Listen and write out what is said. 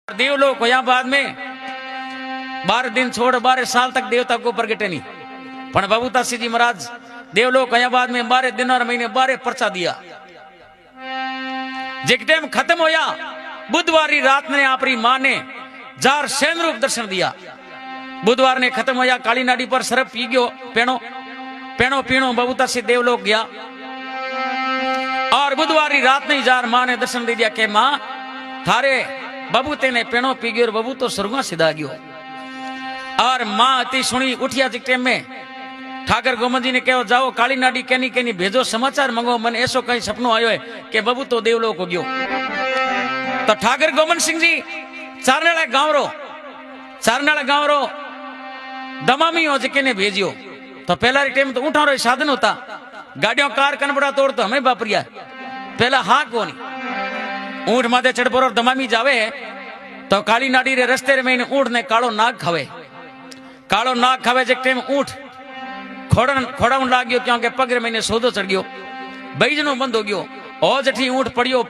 देवलोक होया बाद में 12 दिन छोड़ 12 साल तक देवता को प्रगटे नहीं। पण बबूतासी जी महाराज देवलोक होया बाद में 12 दिन और महीने 12 पर्चा दिया। जिक टाइम खत्म होया बुधवार की रात ने अपनी मां ने जार शयन रूप दर्शन दिया। बुधवार ने खत्म होया काली नाडी पर सरप पी गयो पेणो पेणो पीणो बबूतासी देवलोक गया और बुधवार की रात ने जार मां ने दर्शन दे दिया के मां थारे बबूते ने पेणो पी गयो बबू तो स्वर्ग सीधा गयो। और मां अति सुनी उठिया जिक टाइम में ठाकर गोमन जी ने कहो जाओ काली नाडी केनी केनी भेजो समाचार मंगो मन ऐसो कई सपनो आयो है कि बबू तो देवलोक हो गयो। तो ठाकर गोमन सिंह जी चारनाला गांवरो दमामी हो जिके ने भेजियो। तो पहला टाइम तो ऊँटा रो साधन होता गाड़ियों कार कनबड़ा तोड़ तो हमें बापरिया पहला हाँ कोनी ऊंट माथे चढ़पोर और दमामी जावे तो काली नाडी रे रस्ते में ऊंट ने कालो नाग खावे जिक टाइम ऊंट खोड़न लाग गयो क्योंकि पग में सौदो चढ़ गयो बैजनो बंद हो गयो और जठी ऊंट पड़ियो